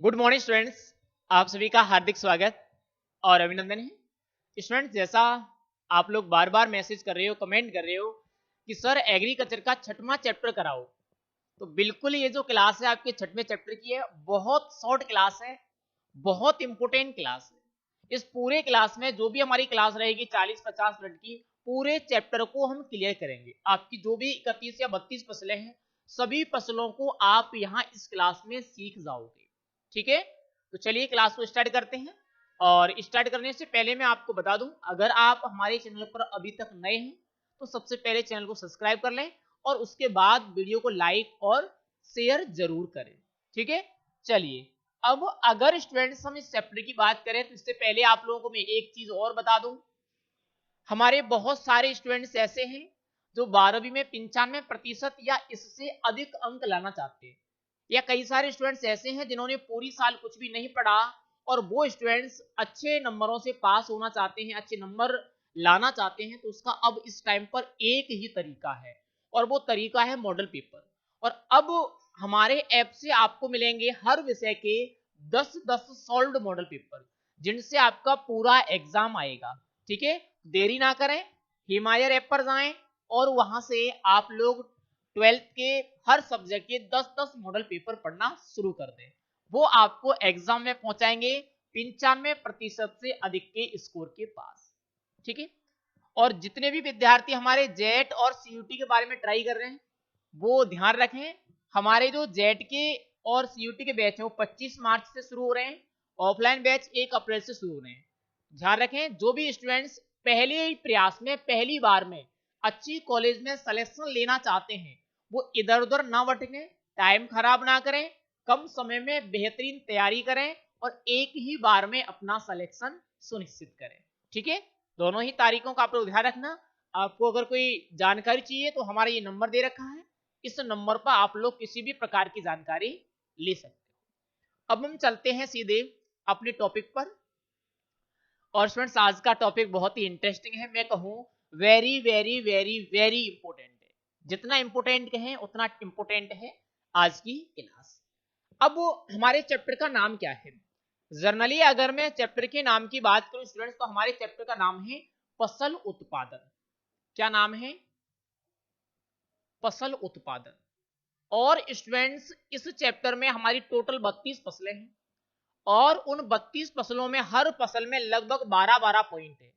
Good morning students. आप सभी का हार्दिक स्वागत और अभिनंदन है। स्टूडेंट्स, जैसा आप लोग बार बार मैसेज कर रहे हो, कमेंट कर रहे हो कि सर एग्रीकल्चर का छठवां चैप्टर कराओ, तो बिल्कुल ये जो क्लास है आपके छठवें चैप्टर की है, बहुत शॉर्ट क्लास है, बहुत इंपोर्टेंट क्लास है। इस पूरे क्लास में जो भी हमारी क्लास रहेगी 40-50 मिनट की, पूरे चैप्टर को हम क्लियर करेंगे। आपकी जो भी 31 या 32 फसलें हैं, सभी फसलों को आप यहाँ इस क्लास में सीख जाओगे। ठीक है, तो चलिए क्लास को स्टार्ट करते हैं। और स्टार्ट करने से पहले मैं आपको बता दूं, अगर आप हमारे चैनल पर अभी तक नए हैं तो सबसे पहले चैनल को सब्सक्राइब कर लें और उसके बाद वीडियो को लाइक और शेयर जरूर करें। ठीक है, चलिए अब अगर स्टूडेंट्स हम इस चैप्टर की बात करें तो इससे पहले आप लोगों को मैं एक चीज और बता दूं। हमारे बहुत सारे स्टूडेंट्स ऐसे हैं जो 12वीं में 95% या इससे अधिक अंक लाना चाहते हैं, या कई सारे स्टूडेंट्स ऐसे हैं जिन्होंने पूरी साल कुछ भी नहीं पढ़ा और वो स्टूडेंट्स अच्छे नंबरों से पास होना चाहते हैं, अच्छे नंबर लाना चाहते हैं। तो उसका अब इस टाइम पर एक ही तरीका है और वो तरीका है मॉडल पेपर। और अब हमारे ऐप से आपको मिलेंगे हर विषय के 10-10 सॉल्व्ड मॉडल पेपर, जिनसे आपका पूरा एग्जाम आएगा। ठीक है, देरी ना करें, हिमायर ऐप पर जाएं और वहां से आप लोग 12th के हर सब्जेक्ट के 10-10 मॉडल पेपर पढ़ना शुरू कर दें। वो आपको एग्जाम में पहुंचाएंगे 95% से अधिक के स्कोर के पास। ठीक है, और जितने भी विद्यार्थी हमारे जेट और सीयूटी के बारे में ट्राई कर रहे हैं वो ध्यान रखें, हमारे जो जेट के और सीयूटी के बैच हैं वो 25 मार्च से शुरू हो रहे हैं, ऑफलाइन बैच 1 अप्रैल से शुरू हो रहे हैं। ध्यान रखें, जो भी स्टूडेंट्स पहले ही प्रयास में पहली बार में अच्छी कॉलेज में सिलेक्शन लेना चाहते हैं वो इधर उधर ना भटकें, टाइम खराब ना करें, कम समय में बेहतरीन तैयारी करें और एक ही बार में अपना सिलेक्शन सुनिश्चित करें। ठीक है, दोनों ही तारीखों का आप लोग ध्यान रखना। आपको अगर कोई जानकारी चाहिए तो हमारा ये नंबर दे रखा है, इस नंबर पर आप लोग किसी भी प्रकार की जानकारी ले सकते हो। अब हम चलते हैं सीधे अपने टॉपिक पर। और स्टूडेंट्स, आज का टॉपिक बहुत ही इंटरेस्टिंग है, मैं कहूँ very very very very important है। जितना इंपोर्टेंट कहें उतना इंपोर्टेंट है आज की क्लास। अब हमारे चैप्टर का नाम क्या है? जनरली अगर मैं चैप्टर के नाम की बात करूं स्टूडेंट्स, तो हमारे चैप्टर का नाम है फसल उत्पादन। क्या नाम है? फसल उत्पादन। और स्टूडेंट्स, इस चैप्टर में हमारी टोटल 32 फसलें हैं और उन 32 फसलों में हर फसल में लगभग 12-12 पॉइंट है।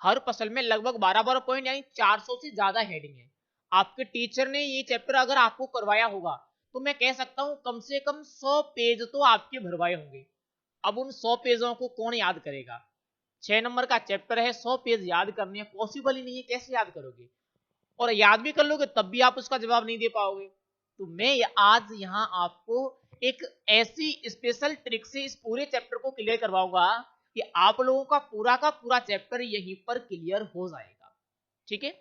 हर फसल में लगभग 12-12 पॉइंट यानी 400 से ज्यादा हेडिंग है। आपके टीचर ने ये चैप्टर अगर आपको करवाया होगा तो मैं कह सकता हूं कम से कम 100 पेज तो आपके भरवाए होंगे। अब उन 100 पेजों को कौन याद करेगा? 6 नंबर का चैप्टर है, 100 पेज याद करने पॉसिबल ही नहीं है, कैसे याद करोगे? और याद भी कर लोगे तब भी आप उसका जवाब नहीं दे पाओगे। तो मैं आज यहाँ आपको एक ऐसी स्पेशल ट्रिक से इस पूरे चैप्टर को क्लियर करवाऊंगा कि आप लोगों का पूरा चैप्टर यहीं पर क्लियर हो जाएगा। ठीक है,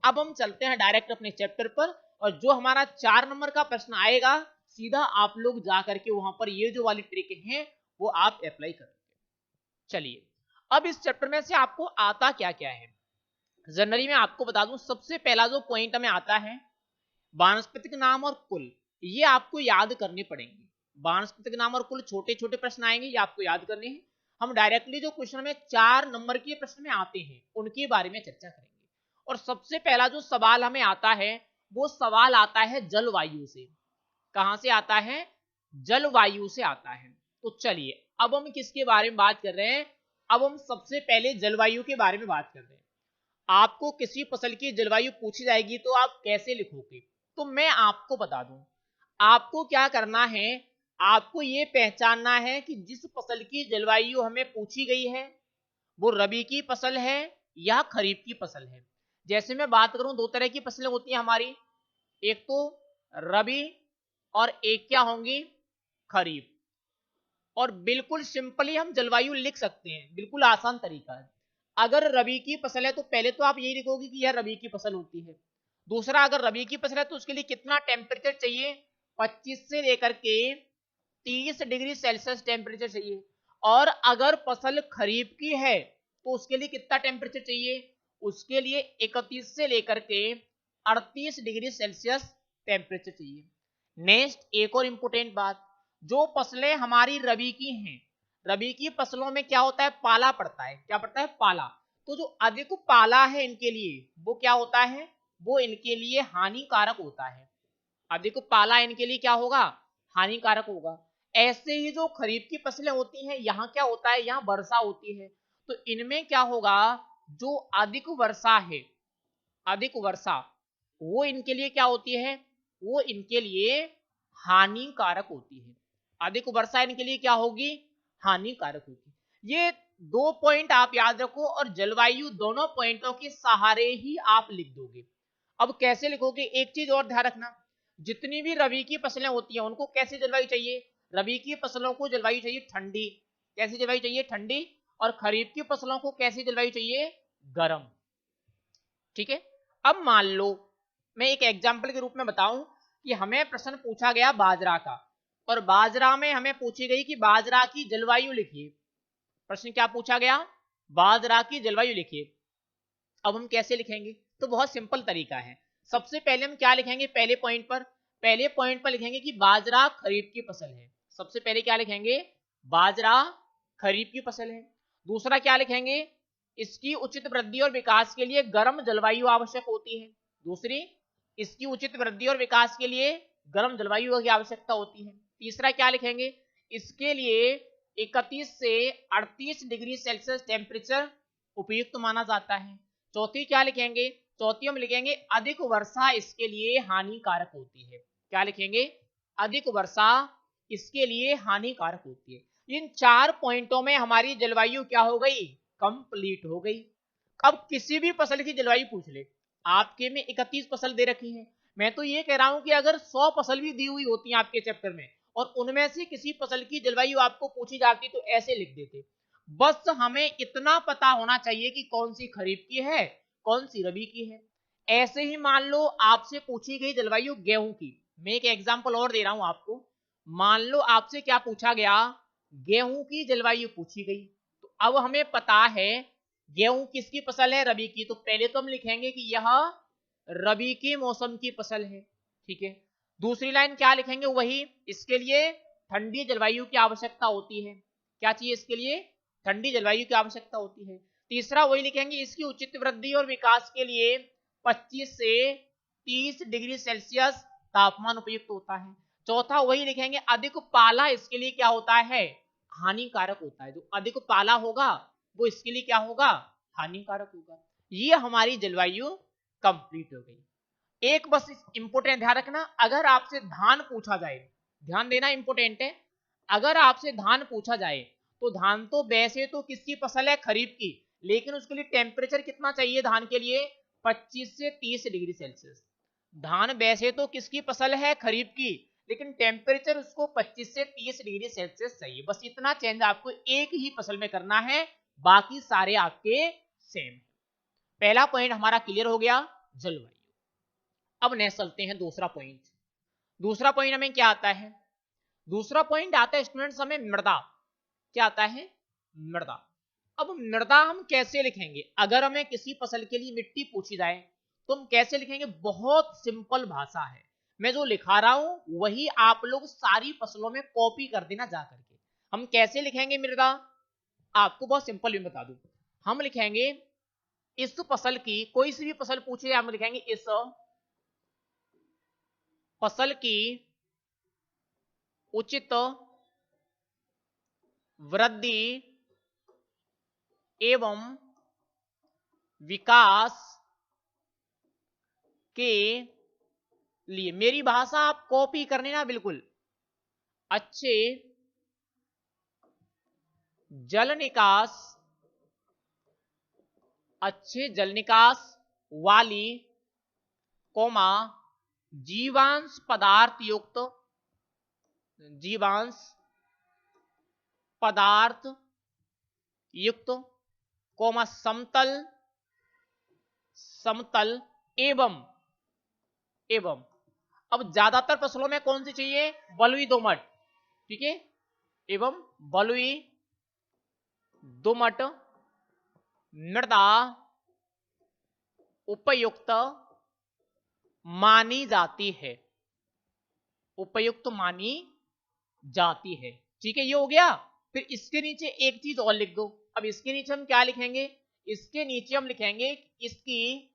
अब हम चलते हैं डायरेक्ट अपने चैप्टर पर और जो हमारा 4 नंबर का प्रश्न आएगा सीधा आप लोग जा करके वहां पर ये जो वाली ट्रिक है वो आप अप्लाई करेंगे। चलिए, अब इस चैप्टर में से आपको आता क्या क्या है जनरली मैं आपको बता दूं। सबसे पहला जो पॉइंट हमें आता है वानस्पतिक नाम और कुल, ये आपको याद करने पड़ेंगे। वानस्पतिक नाम और कुल छोटे छोटे प्रश्न आएंगे, ये आपको याद करने हैं। हम डायरेक्टली जो क्वेश्चन में 4 नंबर के प्रश्न में आते हैं उनके बारे में चर्चा करेंगे। और सबसे पहला जो सवाल हमें आता है वो सवाल आता है जलवायु से। कहां से आता है? जलवायु से आता है। तो चलिए, अब हम किसके बारे में बात कर रहे हैं? अब हम सबसे पहले जलवायु के बारे में बात कर रहे हैं। आपको किसी फसल की जलवायु पूछी जाएगी तो आप कैसे लिखोगे? तो मैं आपको बता दूं, आपको क्या करना है, आपको ये पहचानना है कि जिस फसल की जलवायु हमें पूछी गई है वो रबी की फसल है या खरीफ की फसल है। जैसे मैं बात करूं, 2 तरह की फसलें होती हैं हमारी, एक तो रबी और एक क्या होंगी? खरीफ। और बिल्कुल सिंपली हम जलवायु लिख सकते हैं, बिल्कुल आसान तरीका है। अगर रबी की फसल है तो पहले तो आप यही लिखोगे कि यह रबी की फसल होती है। दूसरा, अगर रबी की फसल है तो उसके लिए कितना टेम्परेचर चाहिए? 25 से लेकर के 30 डिग्री सेल्सियस टेम्परेचर चाहिए। और अगर फसल खरीफ की है तो उसके लिए कितना टेम्परेचर चाहिए? उसके लिए 31 से लेकर के 38 डिग्री सेल्सियस टेम्परेचर चाहिए। नेक्स्ट, एक और इंपोर्टेंट बात, जो फसलें हमारी रबी की हैं, रबी की फसलों में क्या होता है, पाला पड़ता है, क्या पड़ता है, पाला। तो जो अधिक पाला है इनके लिए वो क्या होता है, वो इनके लिए हानिकारक होता है। अधिक पाला इनके लिए क्या होगा, हानिकारक होगा। ऐसे ही जो खरीफ की फसलें होती हैं, यहाँ क्या होता है, यहाँ वर्षा होती है, तो इनमें क्या होगा, जो अधिक वर्षा है, अधिक वर्षा, वो इनके लिए क्या होती है, वो इनके लिए हानिकारक होती है। अधिक वर्षा इनके लिए क्या होगी, हानिकारक होगी। ये 2 पॉइंट आप याद रखो और जलवायु दोनों पॉइंटों के सहारे ही आप लिख दोगे। अब कैसे लिखोगे, एक चीज और ध्यान रखना, जितनी भी रबी की फसलें होती हैं उनको कैसी जलवायु चाहिए, रबी की फसलों को जलवायु चाहिए ठंडी, कैसी जलवायु चाहिए, ठंडी। और खरीफ की फसलों को कैसी जलवायु चाहिए, गर्म। ठीक है। अब मान लो मैं एक एग्जाम्पल के रूप में बताऊं कि हमें प्रश्न पूछा गया बाजरा का, और बाजरा में हमें पूछी गई कि बाजरा की जलवायु लिखिए। प्रश्न क्या पूछा गया, बाजरा की जलवायु लिखिए। अब हम कैसे लिखेंगे, तो बहुत सिंपल तरीका है। सबसे पहले हम क्या लिखेंगे, पहले पॉइंट पर, पहले पॉइंट पर लिखेंगे कि बाजरा खरीफ की फसल है। सबसे पहले क्या लिखेंगे, बाजरा खरीफ की फसल है। दूसरा क्या लिखेंगे, इसकी उचित वृद्धि और विकास के लिए गर्म जलवायु आवश्यक होती है। दूसरी, इसकी उचित वृद्धि और विकास के लिए गर्म जलवायु की आवश्यकता होती है। तीसरा क्या लिखेंगे, इसके लिए 31 से 38 डिग्री सेल्सियस टेम्परेचर उपयुक्त माना जाता है। चौथी क्या लिखेंगे, चौथी हम लिखेंगे अधिक वर्षा इसके लिए हानिकारक होती है। क्या लिखेंगे, अधिक वर्षा इसके लिए हानिकारक होती है। इन 4 पॉइंटों में हमारी जलवायु क्या हो गई, कंप्लीट हो गई। अब किसी भी फसल की जलवायु पूछ ले, आपके में 31 फसल दे रखी है, मैं तो ये कह रहा हूं कि अगर 100 फसल भी दी हुई होती है आपके चैप्टर में और उनमें से किसी फसल की जलवायु आपको पूछी जाती तो ऐसे लिख देते। बस हमें इतना पता होना चाहिए कि कौन सी खरीफ की है, कौन सी रबी की है। ऐसे ही मान लो आपसे पूछी गई जलवायु गेहूं की, मैं एक एग्जांपल और दे रहा हूं आपको। मान लो आपसे क्या पूछा गया, गेहूं की जलवायु पूछी गई, तो अब हमें पता है गेहूं किसकी फसल है, रबी की, तो पहले तो हम लिखेंगे कि यह रबी के मौसम की फसल है। ठीक है। दूसरी लाइन क्या लिखेंगे, वही इसके लिए ठंडी जलवायु की आवश्यकता होती है। क्या चाहिए, इसके लिए ठंडी जलवायु की आवश्यकता होती है। तीसरा वही लिखेंगे, इसकी उचित वृद्धि और विकास के लिए 25 से 30 डिग्री सेल्सियस तापमान उपयुक्त होता है। चौथा वही लिखेंगे, अधिक पाला इसके लिए क्या होता है, हानिकारक होता है। जो अधिक पाला होगा वो इसके लिए क्या होगा, हानिकारक होगा। ये हमारी जलवायु कंप्लीट हो गई। एक बस इंपोर्टेंट ध्यान रखना, अगर आपसे धान पूछा जाए, ध्यान देना इंपोर्टेंट है, अगर आपसे धान पूछा जाए तो धान तो वैसे तो किसकी फसल है, खरीफ की, लेकिन उसके लिए टेम्परेचर कितना चाहिए धान के लिए, 25 से 30 डिग्री सेल्सियस। धान वैसे तो किसकी फसल है, खरीफ की, लेकिन टेम्परेचर उसको 25 से 30 डिग्री सेल्सियस चाहिए। बस इतना चेंज आपको एक ही फसल में करना है, बाकी सारे आपके सेम। पहला पॉइंट हमारा क्लियर हो गया, जलवायु। अब नेक्स्ट चलते हैं दूसरा पॉइंट। दूसरा पॉइंट हमें क्या आता है, दूसरा पॉइंट आता है स्टूडेंट्स हमें मृदा। क्या आता है, मृदा। अब मृदा हम कैसे लिखेंगे, अगर हमें किसी फसल के लिए मिट्टी पूछी जाए तो हम कैसे लिखेंगे, बहुत सिंपल भाषा है, मैं जो लिखा रहा हूं वही आप लोग सारी फसलों में कॉपी कर देना जा करके। हम कैसे लिखेंगे मृदा, आपको बहुत सिंपल भी बता दूं, हम लिखेंगे इस फसल की, कोई सी भी फसल पूछे हम लिखेंगे इस फसल की उचित वृद्धि एवं विकास के लिए, मेरी भाषा आप कॉपी करने ना बिल्कुल, अच्छे जल निकास, अच्छे जल निकास वाली कोमा जीवांश पदार्थ युक्त, जीवांश पदार्थ युक्त कोमा समतल, समतल एवं, एवं। अब ज्यादातर फसलों में कौन सी चाहिए, बलुई दोमट। ठीक है, एवं बलुई दोमट मृदा उपयुक्त मानी जाती है, उपयुक्त मानी जाती है। ठीक है, ये हो गया। फिर इसके नीचे एक चीज और लिख दो। अब इसके नीचे हम क्या लिखेंगे? इसके नीचे हम लिखेंगे इसकी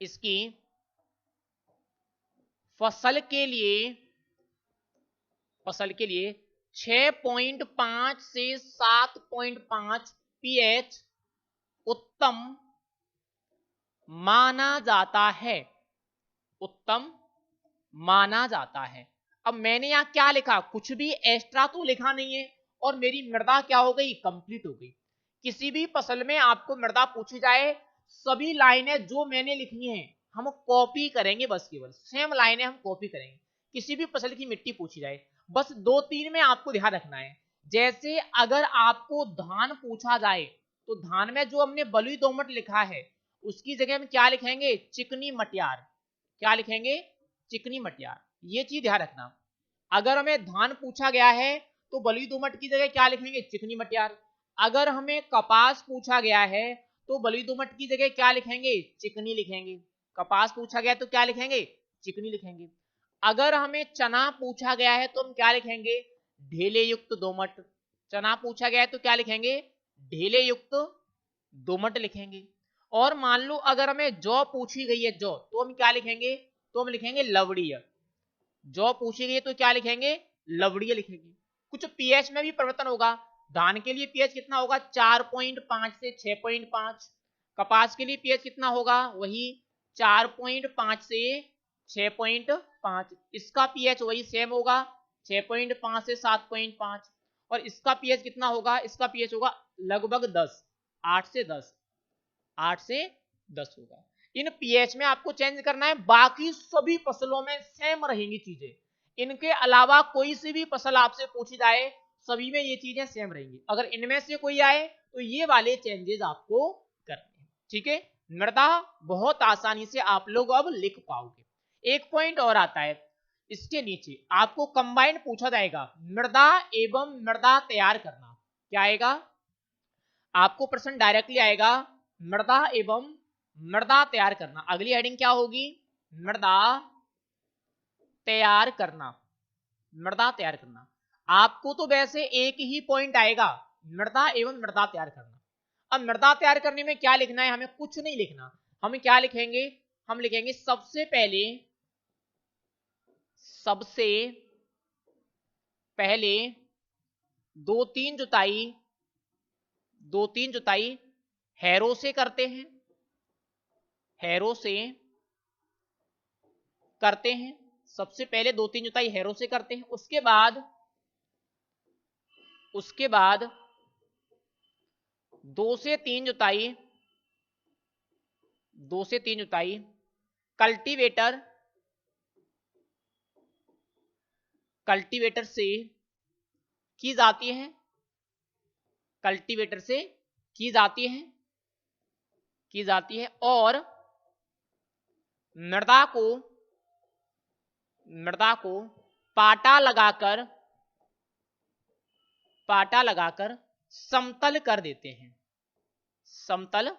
इसकी फसल के लिए 6.5 से 7.5 pH उत्तम माना जाता है। उत्तम माना जाता है। अब मैंने यहां क्या लिखा? कुछ भी एक्स्ट्रा तो लिखा नहीं है, और मेरी मृदा क्या हो गई? कंप्लीट हो गई। किसी भी फसल में आपको मृदा पूछी जाए, सभी लाइनें जो मैंने लिखी हैं हम कॉपी करेंगे, बस केवल सेम लाइनें हम कॉपी करेंगे। किसी भी फसल की मिट्टी पूछी जाए, बस 2-3 में आपको ध्यान रखना है। जैसे अगर आपको धान पूछा जाए, तो धान में जो हमने बलुई दोमट लिखा है, उसकी जगह हम क्या लिखेंगे? चिकनी मटियार। क्या लिखेंगे? चिकनी मटियार। ये चीज ध्यान रखना। अगर हमें धान पूछा गया है तो बलुई दोमट की जगह क्या लिखेंगे? चिकनी मटियार। अगर हमें कपास पूछा गया है तो बलुई दोमट की जगह क्या लिखेंगे? चिकनी लिखेंगे। कपास पूछा गया तो क्या लिखेंगे? चिकनी लिखेंगे। अगर हमें चना पूछा गया है तो हम क्या लिखेंगे? ढेले युक्त दोमट। चना पूछा गया है तो क्या लिखेंगे? ढेले युक्त दोमट लिखेंगे। और मान लो अगर हमें जौ पूछी गई है, जौ, तो हम क्या लिखेंगे? तो हम लिखेंगे लवड़ीय। जौ पूछी गई है तो क्या लिखेंगे? लवड़ीय लिखेंगे। कुछ पीएच में भी परिवर्तन होगा। धान के लिए पीएच कितना होगा? 4.5 से 6.5। कपास के लिए पीएच कितना होगा? वही 4.5 से 6.5। इसका पीएच वही सेम होगा, 6.5 से 7.5। और इसका पीएच कितना होगा? इसका पीएच होगा लगभग 10, 8 से 10, 8 से 10 होगा। इन पीएच में आपको चेंज करना है, बाकी सभी फसलों में सेम रहेंगी चीजें। इनके अलावा कोई सी भी फसल आपसे पूछी जाए, सभी में ये चीजें सेम रहेंगी। अगर इनमें से कोई आए तो ये वाले चेंजेस आपको करने हैं। ठीक है, मृदा बहुत आसानी से आप लोग अब लिख पाओगे। एक पॉइंट और आता है, इसके नीचे आपको कंबाइंड पूछा जाएगा, मृदा एवं मृदा तैयार करना। क्या आएगा? आपको प्रश्न डायरेक्टली आएगा, मृदा एवं मृदा तैयार करना। अगली हेडिंग क्या होगी? मृदा तैयार करना। मृदा तैयार करना। आपको तो वैसे एक ही पॉइंट आएगा, मृदा एवं मृदा तैयार करना। अब मृदा तैयार करने में क्या लिखना है? हमें कुछ नहीं लिखना। हम क्या लिखेंगे? हम लिखेंगे सबसे पहले 2-3 जुताई हैरो से करते हैं। हैरो से करते हैं। सबसे पहले 2-3 जुताई हैरो से करते हैं। उसके बाद 2 से 3 जुताई कल्टीवेटर से की जाती है। कल्टीवेटर से की जाती है और मृदा को पाटा लगाकर समतल कर देते हैं। समतल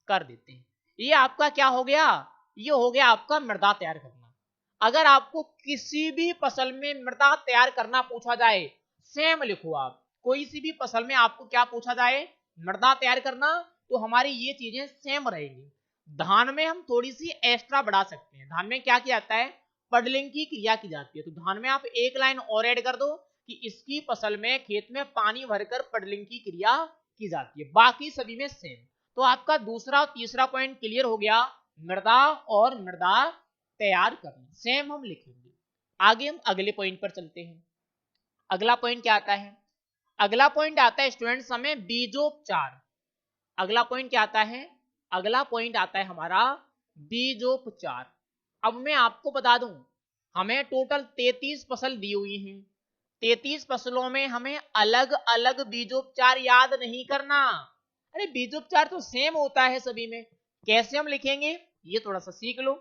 कर देते हैं। ये आपका क्या हो गया? ये हो गया आपका मृदा तैयार करना। अगर आपको किसी भी फसल में मृदा तैयार करना पूछा जाए, सेम लिखो आप। कोई सी भी फसल में आपको क्या पूछा जाए? मृदा तैयार करना, तो हमारी ये चीजें सेम रहेंगी। धान में हम थोड़ी सी एक्स्ट्रा बढ़ा सकते हैं। धान में क्या किया जाता है? पडलिंग की क्रिया की जाती है। तो धान में आप एक लाइन और ऐड कर दो कि इसकी फसल में खेत में पानी भरकर पडलिंग की क्रिया की जाती है। बाकी सभी में सेम। तो आपका दूसरा और तीसरा पॉइंट क्लियर हो गया, मृदा और मृदा तैयार करना सेम हम लिखेंगे। आगे हम अगले पॉइंट पर चलते हैं। अगला पॉइंट क्या आता है? अगला पॉइंट आता है स्टूडेंट्स हमें बीजोपचार। अगला पॉइंट क्या आता है? अगला पॉइंट आता है हमारा बीजोपचार। अब मैं आपको बता दूं, हमें टोटल 33 फसल दी हुई हैं। 33 फसलों में हमें अलग अलग बीजोपचार याद नहीं करना। अरे बीजोपचार तो सेम होता है सभी में। कैसे हम लिखेंगे ये थोड़ा सा सीख लो।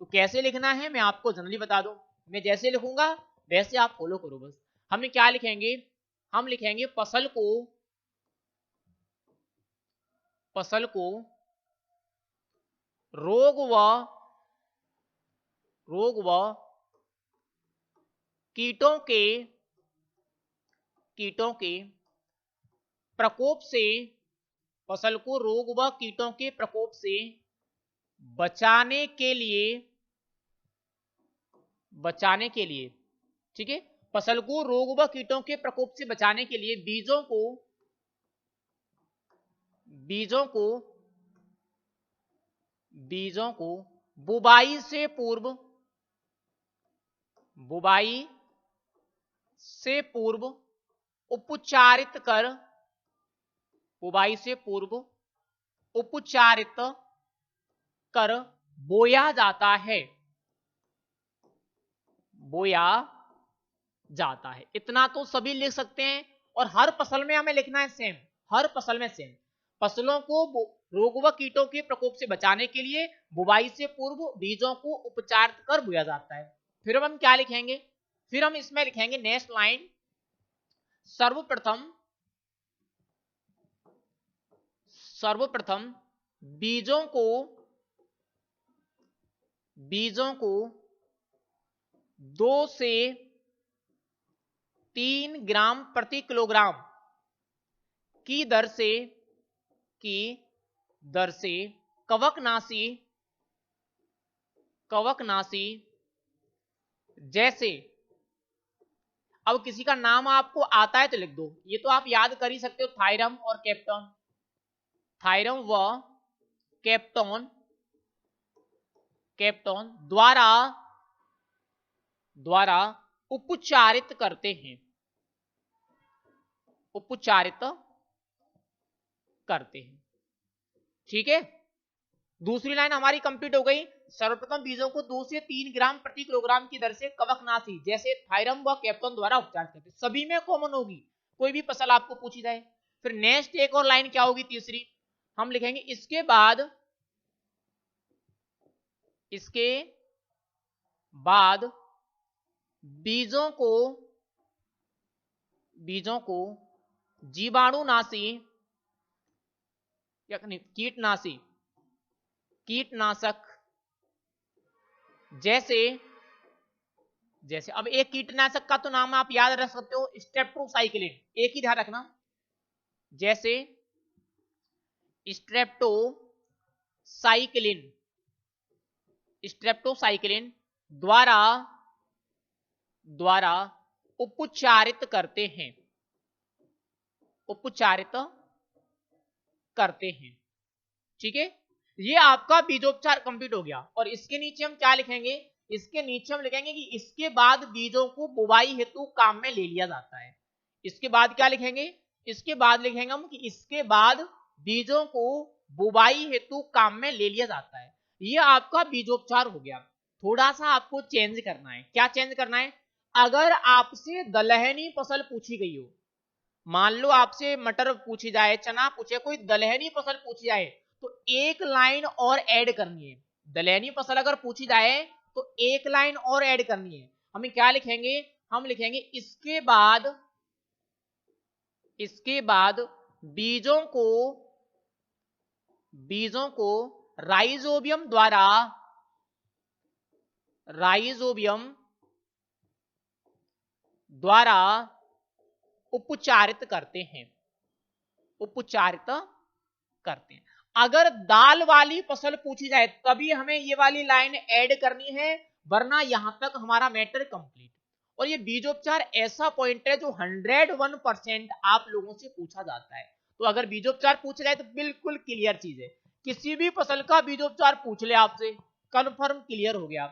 तो कैसे लिखना है मैं आपको जनरली बता दूं। मैं जैसे लिखूंगा वैसे आप फॉलो करो बस। हम क्या लिखेंगे? हम लिखेंगे फसल को रोग व कीटों के प्रकोप से, फसल को रोग व कीटों के प्रकोप से बचाने के लिए, ठीक है, फसल को रोग व कीटों के प्रकोप से बचाने के लिए बीजों को बुवाई से पूर्व उपचारित कर बोया जाता है। इतना तो सभी लिख सकते हैं, और हर फसल में हमें लिखना है सेम, हर फसल में सेम। फसलों को रोग व कीटों के प्रकोप से बचाने के लिए बुवाई से पूर्व बीजों को उपचारित कर बोया जाता है। फिर हम क्या लिखेंगे, फिर हम इसमें लिखेंगे नेक्स्ट लाइन, सर्वप्रथम बीजों को 2 से 3 ग्राम प्रति किलोग्राम की दर से कवकनाशी जैसे, अब किसी का नाम आपको आता है तो लिख दो, ये तो आप याद कर ही सकते हो, थायरम और कैप्टोन, थायरम व कैप्टोन द्वारा उपचारित करते हैं। ठीक है, दूसरी लाइन हमारी कंप्लीट हो गई। सर्वप्रथम बीजों को 2 से 3 ग्राम प्रति किलोग्राम की दर से कवकनाशी जैसे थायरम व कैप्टोन द्वारा उपचार करते हैं। सभी में कॉमन होगी, कोई भी फसल आपको पूछी जाए। फिर नेक्स्ट एक और लाइन क्या होगी, तीसरी हम लिखेंगे, इसके बाद बीजों को जीवाणुनाशी या कीटनाशक जैसे अब एक कीटनाशक का तो नाम आप याद रख सकते हो, स्ट्रेप्टोसाइक्लिन, एक ही ध्यान रखना, जैसे स्ट्रेप्टोसाइक्लिन द्वारा उपचारित करते हैं। ठीक है, ये आपका बीजोपचार कंप्लीट हो गया। और इसके नीचे हम क्या लिखेंगे, इसके नीचे हम लिखेंगे कि इसके बाद बीजों को बुवाई हेतु काम में ले लिया जाता है। इसके बाद क्या लिखेंगे, इसके बाद लिखेंगे हम कि इसके बाद बीजों को बुवाई हेतु काम में ले लिया जाता है। ये आपका बीजोपचार हो गया। थोड़ा सा आपको चेंज करना है। क्या चेंज करना है, अगर आपसे दलहनी फसल पूछी गई हो, मान लो आपसे मटर पूछी जाए, चना पूछे, कोई दलहनी फसल पूछी जाए, तो एक लाइन और ऐड करनी है। दलहनी फसल अगर पूछी जाए तो एक लाइन और ऐड करनी है। हमें क्या लिखेंगे, हम लिखेंगे इसके बाद बीजों को राइजोबियम द्वारा उपचारित करते हैं। अगर दाल वाली फसल पूछी जाए तभी हमें ये वाली लाइन ऐड करनी है, वरना यहां तक हमारा मैटर कंप्लीट। और ये बीजोपचार ऐसा पॉइंट है जो 101% आप लोगों से पूछा जाता है। तो अगर बीजोपचार पूछा जाए तो बिल्कुल क्लियर चीज है, किसी भी फसल का बीजोपचार पूछ ले आपसे, कंफर्म क्लियर हो गया।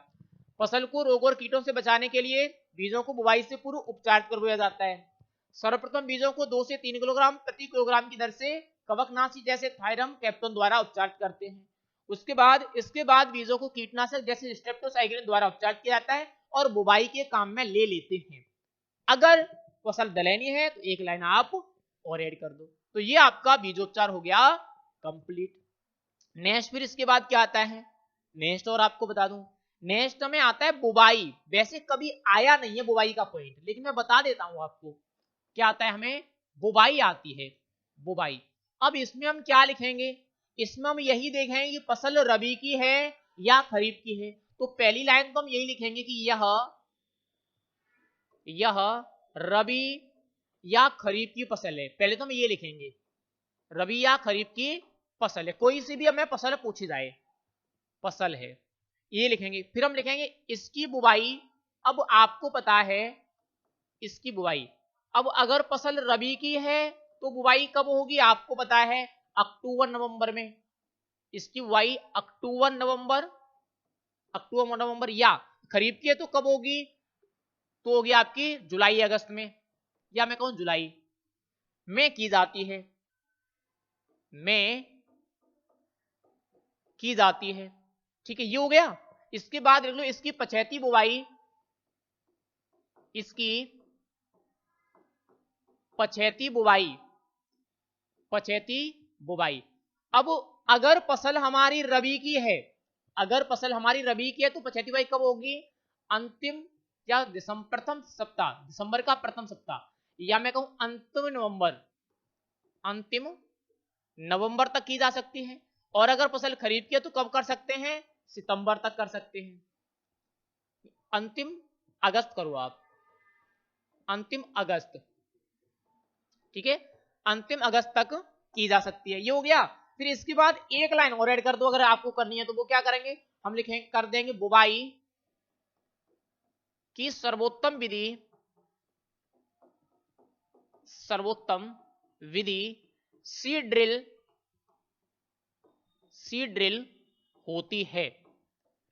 फसल को रोग और कीटों से बचाने के लिए बीजों को बुवाई से पूर्व उपचारित कर बोया जाता है। सर्वप्रथम बीजों को 2 से 3 किलोग्राम प्रति किलोग्राम की दर से कवकनाशी जैसे थायरम कैप्टोन द्वारा उपचारित करते हैं। इसके बाद बीजों को कीटनाशक जैसे स्ट्रेप्टोसाइक्लिन द्वारा उपचारित किया जाता है और बुवाई के काम में ले लेते हैं। अगर फसल दलहनी है तो एक लाइन आप और ऐड कर दो। तो ये आपका बीजोपचार हो गया कंप्लीट। नेक्स्ट फिर इसके बाद क्या आता है, नेक्स्ट और आपको बता दूं, नेक्स्ट में आता है बुवाई। वैसे कभी आया नहीं है बुवाई का पॉइंट, लेकिन मैं बता देता हूं आपको क्या आता है, हमें बुवाई आती है, बुवाई। अब इसमें हम क्या लिखेंगे, इसमें हम यही देखेंगे कि फसल रबी की है या खरीफ की है। तो पहली लाइन तो हम यही लिखेंगे कि यह यह रबी या खरीफ की फसल है। पहले तो हम ये लिखेंगे, रबी या खरीफ की फसल है, कोई सी भी हमें फसल पूछी जाए, फसल है, ये लिखेंगे। फिर हम लिखेंगे इसकी बुवाई, अब आपको पता है इसकी बुवाई, अब अगर फसल रबी की है तो बुवाई कब होगी आपको पता है, अक्टूबर नवंबर में। इसकी बुवाई अक्टूबर नवंबर, या खरीफ की है तो कब होगी, तो होगी आपकी जुलाई अगस्त में, या मैं कहूं जुलाई में की जाती है, में की जाती है। ठीक है, ये हो गया। इसके बाद देख लो इसकी पछैती बुवाई, इसकी पछैती बुवाई, पछैती बुवाई। अब अगर फसल हमारी रबी की है, अगर फसल हमारी रबी की है तो पछैती बुवाई कब होगी, अंतिम या प्रथम सप्ताह, दिसंबर का प्रथम सप्ताह, या मैं कहूं अंतिम नवंबर, अंतिम नवंबर तक की जा सकती है। और अगर फसल खरीफ की है तो कब कर सकते हैं, सितंबर तक कर सकते हैं। अंतिम अगस्त करो आप, अंतिम अगस्त, ठीक है, अंतिम अगस्त तक की जा सकती है। ये हो गया। फिर इसके बाद एक लाइन और ऐड कर दो अगर आपको करनी है तो, वो क्या करेंगे, हम लिखेंगे, कर देंगे बुवाई की सर्वोत्तम विधि, सर्वोत्तम विधि सीड ड्रिल होती है।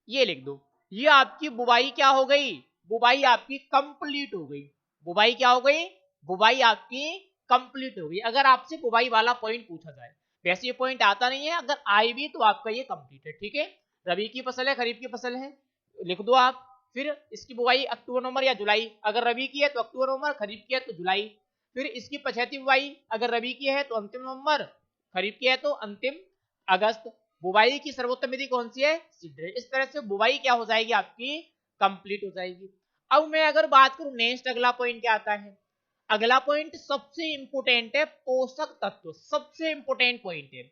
ये लिख दो। ये आपकी बुवाई क्या हो गई, बुवाई आपकी कंप्लीट हो गई। बुवाई क्या हो गई, बुवाई आपकी कंप्लीट हो गई। अगर आपसे बुवाई वाला पॉइंट पूछा जाए, वैसे ये पॉइंट आता नहीं है, अगर आई भी तो आपका ये कंप्लीट है। ठीक है, रबी की फसल है, खरीफ की फसल है, लिख दो आप। फिर इसकी बुवाई अक्टूबर नवंबर या जुलाई, अगर रबी की है तो अक्टूबर नवंबर, खरीफ की है तो जुलाई। फिर इसकी पछैती बुवाई, अगर रबी की है तो अंतिम नवंबर, खरीफ की है तो अंतिम अगस्त। बुवाई की सर्वोत्तम विधि कौन सी है, इस तरह से बुवाई क्या हो जाएगी आपकी, कंप्लीट हो जाएगी। अब मैं अगर बात करूं नेक्स्ट, अगला पॉइंट क्या आता है, अगला पॉइंट सबसे इंपोर्टेंट है, पोषक तत्व, सबसे इंपोर्टेंट पॉइंट है।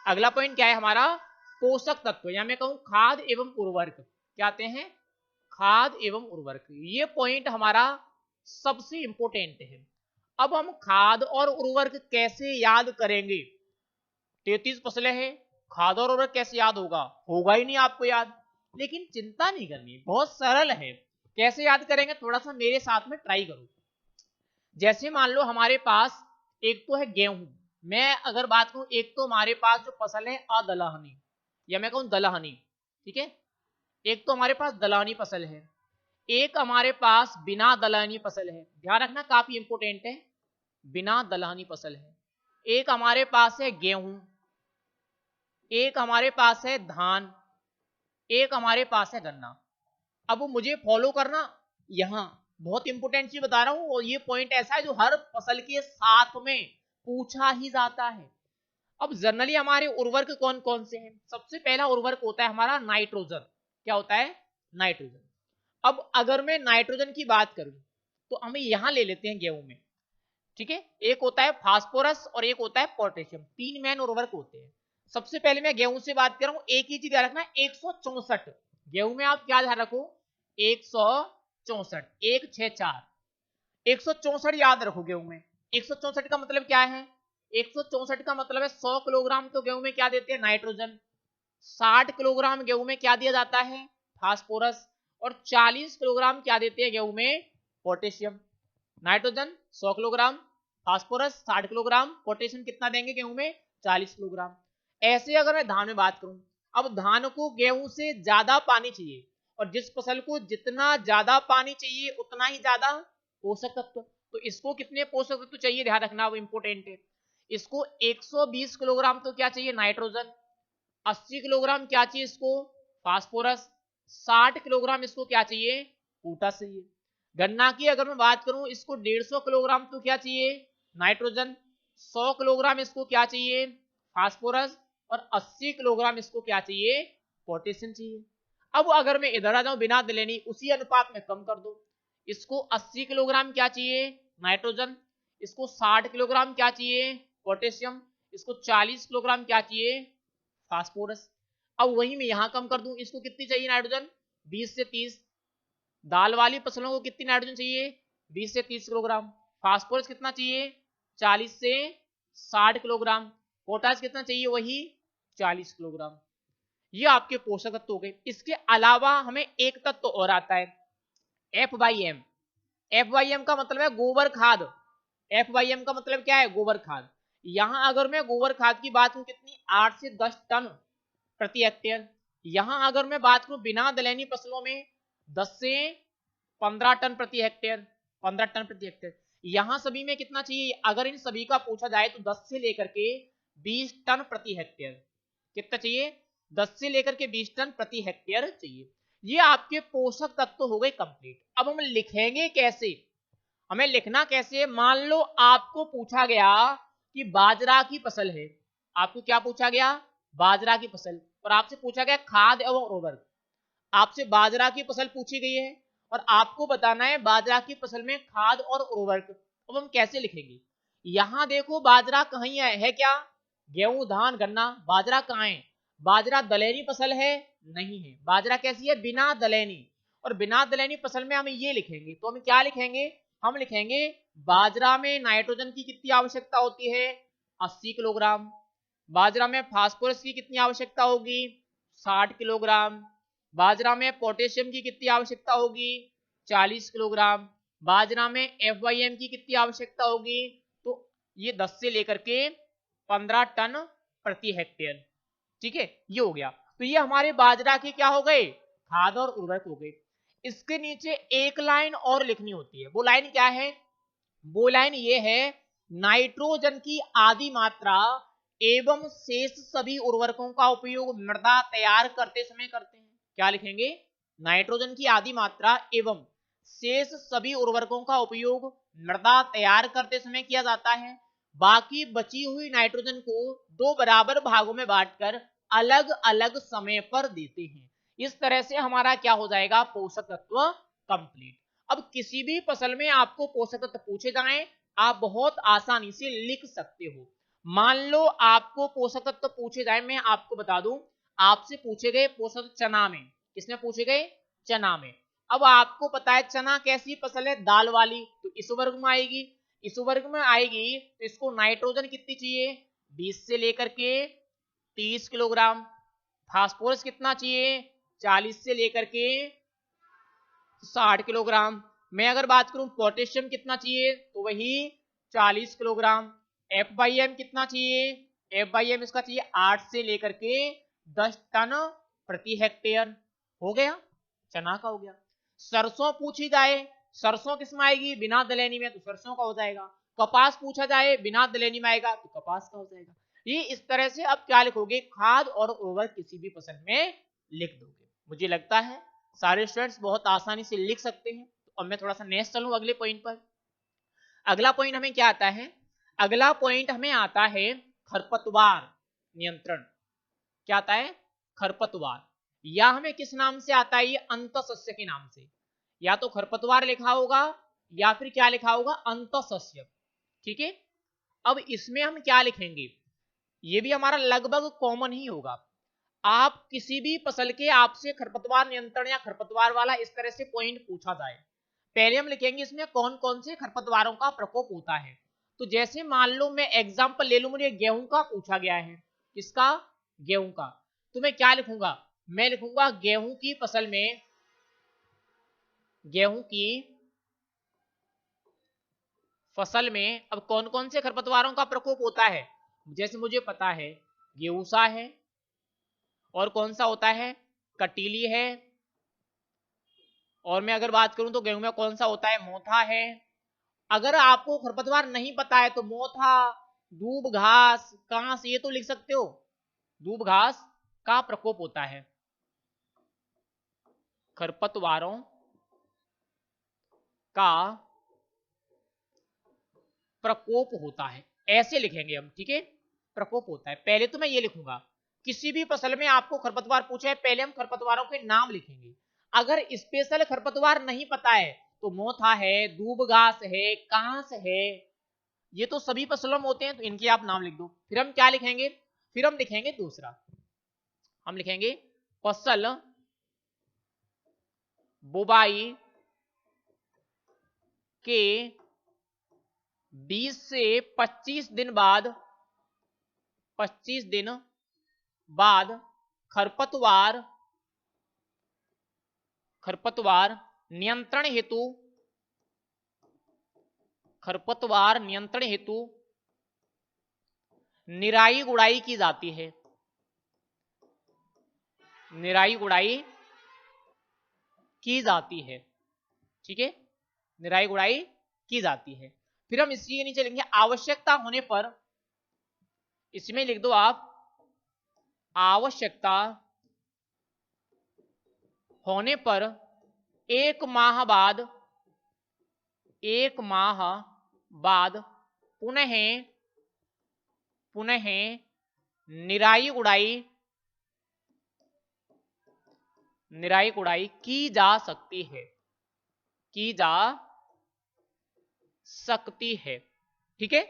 अगला पॉइंट क्या है हमारा, पोषक तत्व, या मैं कहूं खाद एवं उर्वरक, क्या आते हैं, खाद एवं उर्वरक। ये पॉइंट हमारा सबसे इंपोर्टेंट है। अब हम खाद और उर्वरक कैसे याद करेंगे, 33 फसलें हैं, खाद और उर्वरक कैसे याद होगा, होगा ही नहीं आपको याद। लेकिन चिंता नहीं करनी, बहुत सरल है। कैसे याद करेंगे, थोड़ा सा मेरे साथ में ट्राई करो। जैसे मान लो हमारे पास एक तो है गेहूं, मैं अगर बात करूं, एक तो हमारे पास जो फसल है अदलहनी, या मैं कहूं दलहनी, ठीक है, एक तो हमारे पास दलहनी फसल है, एक हमारे पास बिना दलहनी फसल है, ध्यान रखना काफी इंपोर्टेंट है, बिना दलहनी फसल है। एक हमारे पास है गेहूं, एक हमारे पास है धान, एक हमारे पास है गन्ना। अब मुझे फॉलो करना, यहां बहुत इंपोर्टेंट चीज बता रहा हूं, और ये पॉइंट ऐसा है जो हर फसल के साथ में पूछा ही जाता है। अब जनरली हमारे उर्वरक कौन कौन से हैं, सबसे पहला उर्वरक होता है हमारा नाइट्रोजन। क्या होता है, नाइट्रोजन। अब अगर मैं नाइट्रोजन की बात करूं तो हम यहां ले लेते हैं गेहूं में, ठीक है, एक होता है फास्फोरस और एक होता है पोटेशियम, तीन मेन उर्वरक होते हैं। सबसे पहले मैं गेहूं से बात कर रहा हूं, एक ही चीज ध्यान रखना, 164 गेहूं में आप क्या ध्यान रखो, 164, 164, 164 याद रखो गेहूं में। 164 का मतलब क्या है, 164 का मतलब है 100 किलोग्राम तो गेहूं में क्या देते हैं, नाइट्रोजन, 60 किलोग्राम गेहूं में क्या दिया जाता है, फास्फोरस, और 40 किलोग्राम क्या देते हैं गेहूं में, potassium. Nitrogen 100 kilogram, phosphorus 60 kilogram, potassium कितना देंगे गेहूं में, 40 किलोग्राम। ऐसे अगर मैं धान में बात करूं, अब धान को गेहूं से ज्यादा पानी चाहिए, और जिस फसल को जितना ज्यादा पानी चाहिए उतना ही ज्यादा पोषक तत्व, तो इसको कितने पोषक तत्व चाहिए, ध्यान रखना, वो इंपोर्टेंट है। इसको 120 किलोग्राम तो क्या चाहिए, नाइट्रोजन, 80 किलोग्राम क्या चाहिए इसको, फास्फोरस, 60 किलोग्राम इसको क्या चाहिए, पोटाश चाहिए। गन्ना की अगर मैं बात करूं, इसको 150 किलोग्राम तो क्या चाहिए, नाइट्रोजन, 100 किलोग्राम इसको क्या चाहिए, फास्फोरस, और 80 किलोग्राम इसको क्या चाहिए, पोटेशियम चाहिए। अब अगर मैं इधर आ जाऊं बिना दिलेनी, उसी अनुपात में कम कर दो, इसको 80 किलोग्राम क्या चाहिए, नाइट्रोजन, इसको 60 किलोग्राम क्या चाहिए, पोटेशियम, इसको 40 किलोग्राम क्या चाहिए, फास्फोरस। अब वही मैं यहां कम कर दूं, इसको कितनी चाहिए नाइट्रोजन, 20 से 30। दाल वाली फसलों को कितनी नाइट्रोजन चाहिए, 20 से 30 किलोग्राम। फास्फोरस कितना चाहिए? 40 से 60 किलोग्राम। पोटाश कितना चाहिए? वही 40 किलोग्राम। ये आपके पोषक तत्व हो गए। इसके अलावा हमें एक तत्व और आता है F/M। F/M का मतलब है गोबर खाद। F/M का मतलब क्या है? गोबर खाद। यहां अगर मैं गोबर खाद की बात करूं कितनी? 8 से 10 टन प्रति हेक्टेयर। यहां अगर मैं बात करूं बिना दलहनी फसलों में 10 से 15 टन प्रति हेक्टेयर। 15 टन प्रति हेक्टेयर। यहां सभी में कितना चाहिए? अगर इन सभी का पूछा जाए तो 10 से लेकर के 20 टन प्रति हेक्टेयर। कितना चाहिए? 10 से लेकर के 20 टन प्रति हेक्टेयर चाहिए। ये आपके पोषक तत्व हो गए कंप्लीट। अब हम लिखेंगे कैसे? हमें लिखना कैसे? मान लो आपको पूछा गया कि बाजरा की फसल है। आपको क्या पूछा गया? बाजरा की फसल। और आपसे पूछा गया खाद एवं उर्वरक। आपसे बाजरा की फसल पूछी गई है और आपको बताना है बाजरा की फसल में खाद और उर्वरक। अब हम कैसे लिखेंगे? यहां देखो बाजरा कहीं है क्या? गेहूं, धान, गन्ना। बाजरा कहाँ है? बाजरा दलहनी फसल है? नहीं है। बाजरा कैसी है? बिना दलहनी। और बिना दलहनी फसल में हम ये लिखेंगे तो हम क्या लिखेंगे? हम लिखेंगे बाजरा में नाइट्रोजन की कितनी आवश्यकता होती है? 80 किलोग्राम। बाजरा में फास्फोरस की कितनी आवश्यकता होगी? 60 किलोग्राम। बाजरा में पोटेशियम की कितनी आवश्यकता होगी? 40 किलोग्राम। बाजरा में F/M की कितनी आवश्यकता होगी? तो ये 10 से लेकर के 15 टन प्रति हेक्टेयर। ठीक है, ये हो गया। तो ये हमारे बाजरा के क्या हो गए? खाद और उर्वरक हो गए। इसके नीचे एक लाइन और लिखनी होती है। वो लाइन क्या है? वो लाइन ये है, नाइट्रोजन की आधी मात्रा एवं शेष सभी उर्वरकों का उपयोग मृदा तैयार करते समय करते हैं। क्या लिखेंगे? नाइट्रोजन की आधी मात्रा एवं शेष सभी उर्वरकों का उपयोग मृदा तैयार करते समय किया जाता है। बाकी बची हुई नाइट्रोजन को 2 बराबर भागों में बांटकर अलग अलग समय पर देते हैं। इस तरह से हमारा क्या हो जाएगा? पोषक तत्व कंप्लीट। अब किसी भी फसल में आपको पोषक तत्व पूछे जाएं, आप बहुत आसानी से लिख सकते हो। मान लो आपको पोषक तत्व पूछे जाए, मैं आपको बता दूं, आपसे पूछे गए पोषक चना में। किसमें पूछे गए? चना में। अब आपको पता है चना कैसी फसल है? दाल वाली। तो इस वर्ग में आएगी। इस वर्ग में आएगी तो इसको नाइट्रोजन कितनी चाहिए? 20 से लेकर के 30 किलोग्राम। फास्फोरस कितना चाहिए? 40 से लेकर के 60 किलोग्राम। मैं अगर बात करूं पोटेशियम कितना चाहिए तो वही 40 किलोग्राम। F/M कितना चाहिए? F/M इसका चाहिए 8 से लेकर के 10 टन प्रति हेक्टेयर। हो गया, चना का हो गया। सरसों पूछी जाए, सरसों किस में आएगी? बिना दलहनी में, तो सरसों का हो जाएगा। कपास पूछा जाए बिना दलहनी में आएगा तो कपास का हो जाएगा। ये इस तरह से अब क्या लिखोगे? खाद और उर्वरक किसी भी फसल में लिख दोगे। मुझे लगता है सारे स्टूडेंट्स बहुत आसानी से लिख सकते हैं। तो अब मैं थोड़ा सा नेक्स्ट चलूं अगले पॉइंट पर। अगला पॉइंट हमें क्या आता है? अगला पॉइंट हमें आता है खरपतवार नियंत्रण। क्या आता है? खरपतवार। या हमें किस नाम से आता है? ये अंतःसस्य के नाम से। या तो खरपतवार लिखा होगा या फिर क्या लिखा होगा? अंतःसस्य। ठीक है, अब इसमें हम क्या लिखेंगे? ये भी हमारा लगभग कॉमन ही होगा। आप किसी भी फसल के आपसे खरपतवार नियंत्रण या खरपतवार वाला इस तरह से पॉइंट पूछा जाए, पहले हम लिखेंगे इसमें कौन कौन से खरपतवारों का प्रकोप होता है। तो जैसे मान लो मैं एग्जांपल ले लूं, मुझे गेहूं का पूछा गया है। किसका? गेहूं का। तो मैं क्या लिखूंगा? मैं लिखूंगा गेहूं की फसल में, गेहूं की फसल में अब कौन कौन से खरपतवारों का प्रकोप होता है। जैसे मुझे पता है गेहूसा है, और कौन सा होता है? कटीली है। और मैं अगर बात करूं तो गेहूं में कौन सा होता है? मोथा है। अगर आपको खरपतवार नहीं पता है तो मोथा, दूब घास, कांस, ये तो लिख सकते हो। दूब घास का प्रकोप होता है, खरपतवारों का प्रकोप होता है, ऐसे लिखेंगे हम। ठीक है, प्रकोप होता है। पहले तो मैं ये लिखूंगा, किसी भी फसल में आपको खरपतवार पूछा है, पहले हम खरपतवारों के नाम लिखेंगे। अगर स्पेशल खरपतवार नहीं पता है तो मोथा है, दूब घास है, कांस है, ये तो सभी फसलों में होते हैं, तो इनके आप नाम लिख दो। फिर हम क्या लिखेंगे? फिर हम लिखेंगे दूसरा, हम लिखेंगे फसल बुवाई के 20 से 25 दिन बाद 25 दिन बाद खरपतवार नियंत्रण हेतु निराई गुड़ाई की जाती है। निराई गुड़ाई की जाती है, ठीक है, निराई गुड़ाई की जाती है। फिर हम इसी के नीचे लिखेंगे आवश्यकता होने पर, इसमें लिख दो आप आवश्यकता होने पर 1 माह बाद पुनः निराई गुड़ाई की जा सकती है, ठीक है।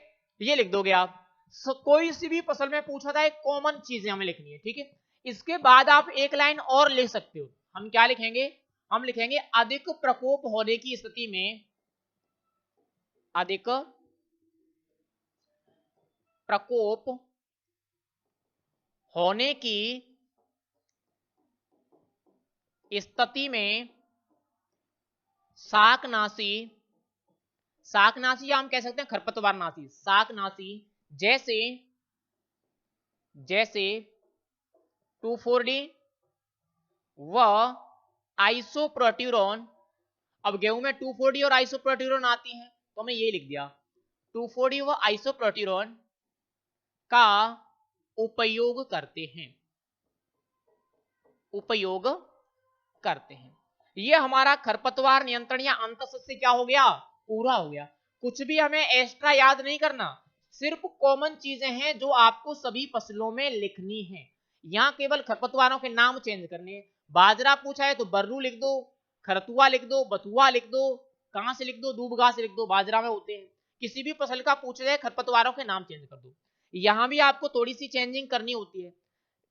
ये लिख दोगे आप। कोई सी भी फसल में पूछा जाए कॉमन चीजें हमें लिखनी है, ठीक है। इसके बाद आप एक लाइन और लिख सकते हो। हम क्या लिखेंगे? हम लिखेंगे अधिक प्रकोप होने की स्थिति में, अधिक प्रकोप होने की स्थिति में शाकनाशी या हम कह सकते हैं खरपतवारनाशी, शाकनाशी जैसे 2,4-D व आइसोप्रोट्यूरॉन। अब गेहूं में 2,4-D और आइसोप्रोट्यूरॉन आती हैं, तो हमें ये लिख दिया 2,4-D व आइसोप्रोट्यूरॉन का उपयोग करते हैं। ये हमारा खरपतवार नियंत्रण या अंतःसस्य क्या हो गया? पूरा हो गया। कुछ भी हमें एक्स्ट्रा याद नहीं करना, सिर्फ कॉमन चीजें हैं जो आपको सभी फसलों में लिखनी है। यहाँ केवल खरपतवारों के नाम चेंज करने हैं। बाजरा पूछा है तो बर्रू लिख दो, खरतुआ लिख दो, बथुआ लिख दो, कहां से लिख दो, दूबगा से लिख दो, बाजरा में होते हैं। किसी भी फसल का पूछा जाए खरपतवारों के नाम चेंज कर दो। यहां भी आपको थोड़ी सी चेंजिंग करनी होती है,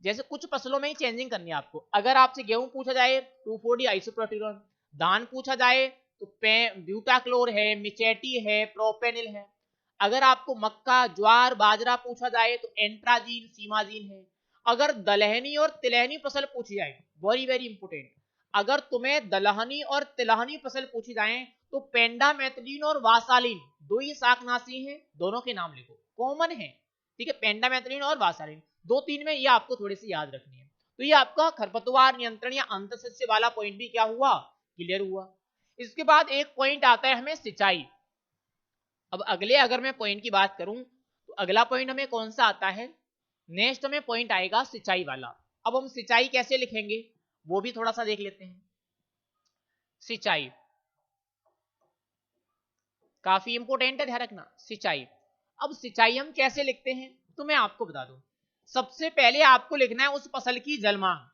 जैसे कुछ फसलों में ही चेंजिंग करनी है आपको। अगर आपसे गेहूं पूछा जाए 2,4-D आइसोप्रोट्यूरॉन, धान पूछा जाए तो ब्यूटाक्लोर है, मिचेटी है, प्रोपेनिल है। अगर आपको मक्का, ज्वार, बाजरा पूछा जाए तो एंट्राजीन, सीमाजीन है। अगर दलहनी और तिलहनी फसल पूछी जाए, वेरी वेरी इंपोर्टेंट, अगर तुम्हें दलहनी और तिलहनी फसल पूछी जाए तो पेंडामेथिलीन और वासालिन, दो ही शाकनाशी हैं, दोनों के नाम लिखो, कॉमन है, ठीक है। पेंडामेथिलीन और वासालिन, 2-3 में ये आपको थोड़ी सी याद रखनी है। तो ये आपका खरपतवार नियंत्रण या अंतःसस्य वाला पॉइंट भी क्या हुआ? क्लियर हुआ। इसके बाद एक पॉइंट आता है हमें सिंचाई। अब अगले अगर मैं पॉइंट की बात करूं तो अगला पॉइंट हमें कौन सा आता है? नेक्स्ट हमें पॉइंट आएगा सिंचाई वाला। अब हम सिंचाई कैसे लिखेंगे वो भी थोड़ा सा देख लेते हैं। सिंचाई काफी इंपोर्टेंट है, ध्यान रखना, सिंचाई। अब सिंचाई हम कैसे लिखते हैं तो मैं आपको बता दूं। सबसे पहले आपको लिखना है उस फसल की जलमांग।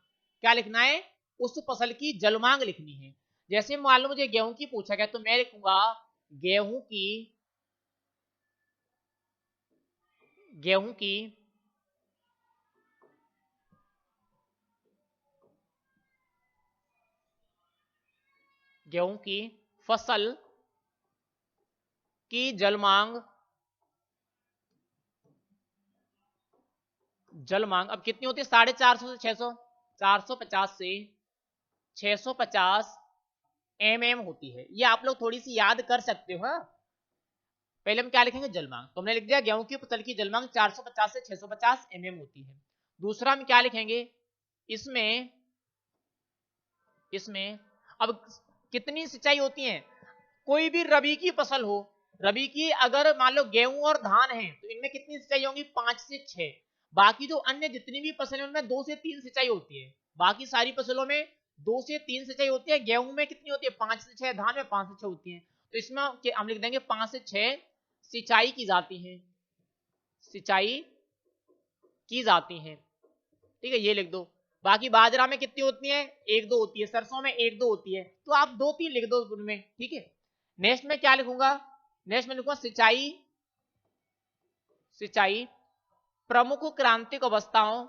क्या लिखना है? उस फसल की जलमांग लिखनी है। जैसे मान लो मुझे गेहूं की पूछा गया तो मैं लिखूंगा गेहूं की फसल की जलमांग अब कितनी होती है? 450 से 600, 450 से 650 mm होती है। ये आप लोग थोड़ी सी याद कर सकते हो। हाँ, पहले हम क्या लिखेंगे? जलमांग। तो हमने लिख दिया गेहूं की फसल की जलमांग 450 से 650 mm होती है। दूसरा हम क्या लिखेंगे? इसमें अब कितनी सिंचाई होती है? कोई भी रबी की फसल हो, रबी की अगर मान लो गेहूं और धान है तो इनमें कितनी सिंचाई होंगी? 5 से 6। बाकी जो अन्य जितनी भी फसलें उनमें 2 से 3 सिंचाई होती है। बाकी सारी फसलों में 2 से 3 सिंचाई होती है। गेहूं में कितनी होती है? 5 से 6, धान में 5 से 6 होती है। तो इसमें हम लिख देंगे 5 से 6 सिंचाई की जाती है, ठीक है, ये लिख दो। बाकी बाजरा में कितनी होती है? 1-2 होती है। सरसों में 1-2 होती है। तो आप 2-3 लिख दो उनमें, ठीक है। नेक्स्ट में क्या लिखूंगा? नेक्स्ट में लिखूंगा सिंचाई प्रमुख क्रांतिक अवस्थाओं।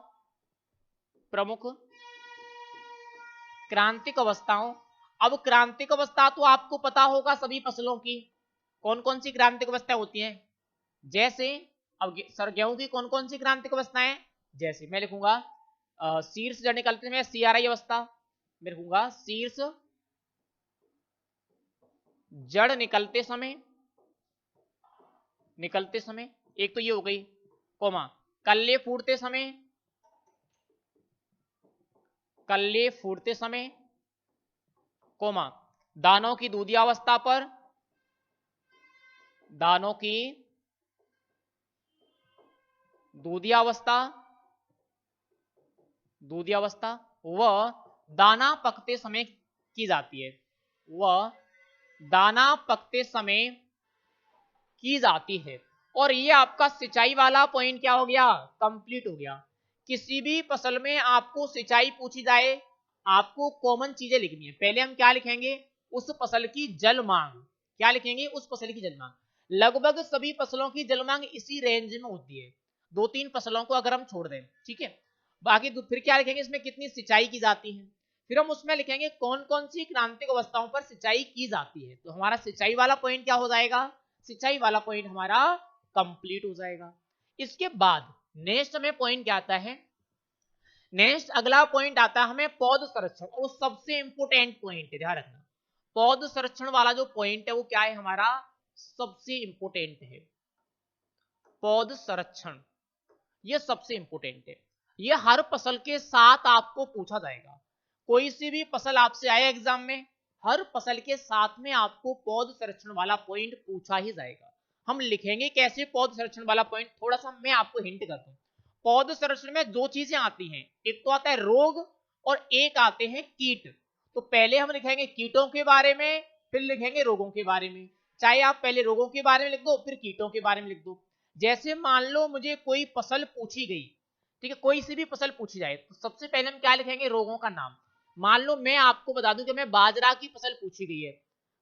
अब क्रांतिक अवस्था तो आपको पता होगा सभी फसलों की, कौन कौन सी क्रांतिक अवस्थाएं होती हैं? जैसे अब सर गेहूं की कौन कौन सी क्रांतिक अवस्थाएं? जैसे मैं लिखूंगा शीर्ष जड़ निकलते में CRI अवस्था, मैं लिखूंगा शीर्ष जड़ निकलते समय, एक तो ये हो गई, कोमा कल्ले फूटते समय, कोमा दानों की दूधियावस्था पर, दानों की दूधियावस्था वह दाना पकते समय की जाती है, वह दाना पकते समय की जाती है। और ये आपका सिंचाई वाला पॉइंट क्या हो गया? कंप्लीट हो गया। किसी भी फसल में आपको सिंचाई पूछी जाए, आपको कॉमन चीजें लिखनी है। पहले हम क्या लिखेंगे? उस फसल की जल मांग। क्या लिखेंगे? उस फसल की जल मांग। लगभग सभी फसलों की जल मांग इसी रेंज में होती है, 2-3 फसलों को अगर हम छोड़ दें, ठीक है। बाकी फिर क्या लिखेंगे? इसमें कितनी सिंचाई की जाती है, फिर हम उसमें लिखेंगे कौन कौन सी क्रांतिक अवस्थाओं पर सिंचाई की जाती है। तो हमारा सिंचाई वाला पॉइंट क्या हो जाएगा? सिंचाई वाला पॉइंट हमारा कंप्लीट हो जाएगा। इसके बाद नेक्स्ट हमें पॉइंट क्या आता है? नेक्स्ट अगला पॉइंट आता है हमें पौध संरक्षण, और सबसे इंपोर्टेंट पॉइंट है, ध्यान रखना। पौध संरक्षण वाला जो पॉइंट है वो क्या है हमारा? सबसे इंपोर्टेंट है। पौध संरक्षण ये सबसे इंपोर्टेंट है। ये हर फसल के साथ आपको पूछा जाएगा। कोई सी भी फसल आपसे आए एग्जाम में, हर फसल के साथ में आपको पौध संरक्षण वाला पॉइंट पूछा ही जाएगा। हम लिखेंगे कैसे पौध संरक्षण वाला पॉइंट, थोड़ा सा मैं आपको हिंट कर दूं। पौध संरक्षण में 2 चीजें आती हैं, एक तो आता है रोग और एक आते हैं कीट। तो पहले हम लिखेंगे कीटों के बारे में, फिर लिखेंगे रोगों के बारे में। चाहे आप पहले रोगों के बारे में लिख दो, फिर कीटों के बारे में लिख दो। जैसे मान लो मुझे कोई फसल पूछी गई, ठीक है, कोई सी भी फसल पूछी जाए, तो सबसे पहले हम क्या लिखेंगे? रोगों का नाम। मान लो मैं आपको बता दूं कि मैं बाजरा की फसल पूछी गई है,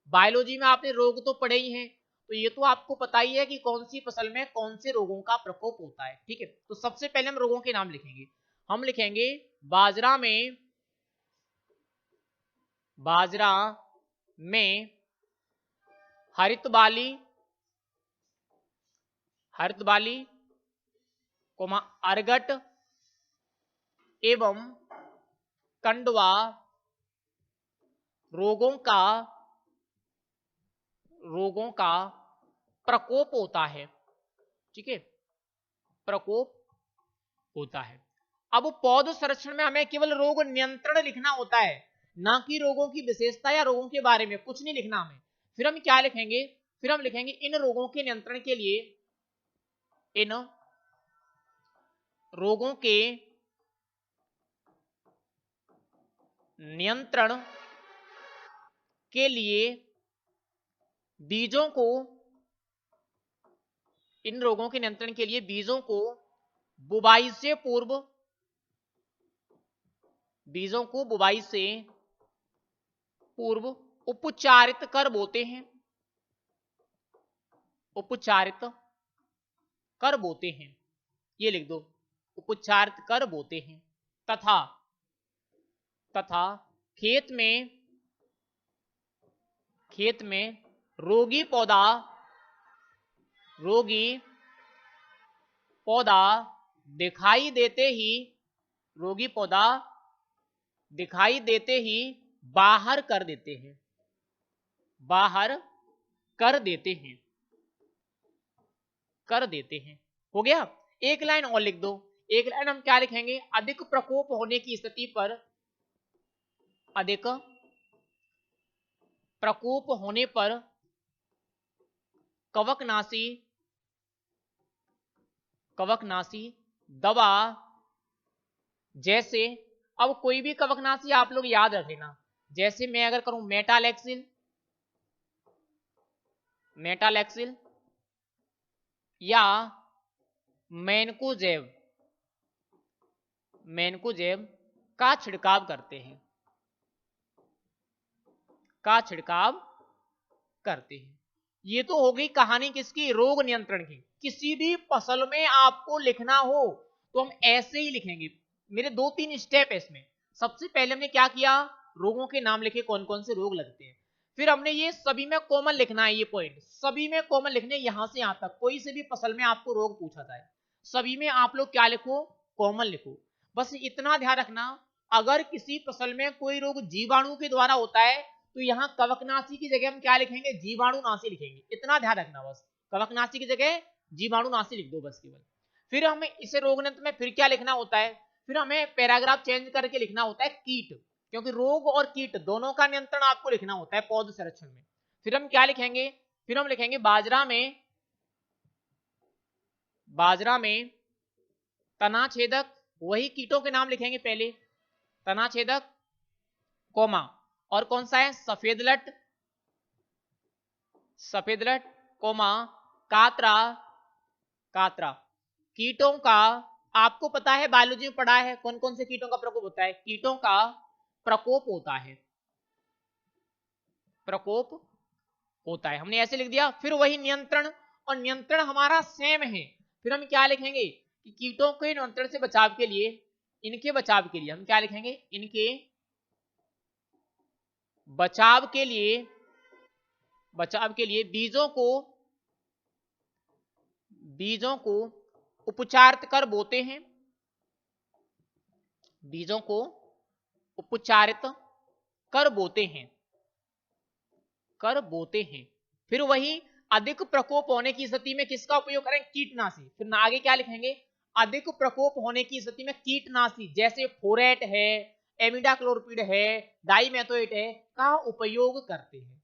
बायोलॉजी में आपने रोग तो पढ़े ही हैं, तो ये तो आपको पता ही है कि कौन सी फसल में कौन से रोगों का प्रकोप होता है, ठीक है। तो सबसे पहले हम रोगों के नाम लिखेंगे। हम लिखेंगे बाजरा में हरित बाली, अर्गट एवं कंडवा रोगों का प्रकोप होता है, ठीक है, प्रकोप होता है। अब पौध संरक्षण में हमें केवल रोग नियंत्रण लिखना होता है, ना कि रोगों की विशेषता या रोगों के बारे में कुछ नहीं लिखना हमें। फिर हम क्या लिखेंगे? फिर हम लिखेंगे इन रोगों के नियंत्रण के लिए, इन रोगों के नियंत्रण के लिए बीजों को, इन रोगों के नियंत्रण के लिए बीजों को बुवाई से पूर्व उपचारित कर बोते हैं, ये लिख दो, उपचारित कर बोते हैं। तथा खेत में रोगी पौधा दिखाई देते ही बाहर कर देते हैं। हो गया। एक लाइन और लिख दो। एक लाइन हम क्या लिखेंगे? अधिक प्रकोप होने की स्थिति पर, अधिक प्रकोप होने पर कवकनाशी दवा, जैसे, अब कोई भी कवकनाशी आप लोग याद रख लेना, जैसे मैं अगर करूं मेटालेक्सिल या मैनकोजेब का छिड़काव करते हैं। ये तो हो गई कहानी किसकी? रोग नियंत्रण की। किसी भी फसल में आपको लिखना हो तो हम ऐसे ही लिखेंगे। मेरे 2-3 स्टेप है इसमें। सबसे पहले हमने क्या किया? रोगों के नाम लिखे, कौन कौन से रोग लगते हैं। फिर हमने ये सभी में कॉमन लिखना है, ये पॉइंट सभी में कॉमन लिखने, यहां से यहां तक कोई से भी फसल में आपको रोग पूछा जाए सभी में आप लोग क्या लिखो, कॉमन लिखो। बस इतना ध्यान रखना, अगर किसी फसल में कोई रोग जीवाणु के द्वारा होता है तो यहाँ कवकनाशी की जगह हम क्या लिखेंगे, जीवाणुनाशी लिखेंगे। इतना ध्यान रखना, बस कवकनाशी की जगह जीवाणुनाशी लिख दो बस केवल। फिर हमें इसे रोग नियंत्रण में फिर क्या लिखना होता है, फिर हमें पैराग्राफ चेंज करके लिखना होता है कीट, क्योंकि रोग और कीट दोनों का नियंत्रण आपको लिखना होता है पौध संरक्षण में। फिर हम क्या लिखेंगे, फिर हम लिखेंगे बाजरा में तना छेदक, वही कीटों के नाम लिखेंगे पहले, तना छेदक कोमा, और कौन सा है, सफेद लट कोमा कातरा, कीटों का आपको पता है, बायोलॉजी में पढ़ा है कौन कौन से कीटों का प्रकोप होता है, कीटों का प्रकोप होता है, हमने ऐसे लिख दिया। फिर वही नियंत्रण, और नियंत्रण हमारा सेम है, फिर हम क्या लिखेंगे कि कीटों के नियंत्रण से बचाव के लिए, इनके बचाव के लिए हम क्या लिखेंगे, इनके बचाव के लिए बीजों को उपचारित कर बोते हैं, बीजों को उपचारित कर बोते हैं। फिर वही अधिक प्रकोप होने की स्थिति में किसका उपयोग करें, कीटनाशी। फिर आगे क्या लिखेंगे, अधिक प्रकोप होने की स्थिति में कीटनाशी जैसे फोरेट है, एमिडाक्लोरपिड है, डाइमेथोएट है का उपयोग करते हैं।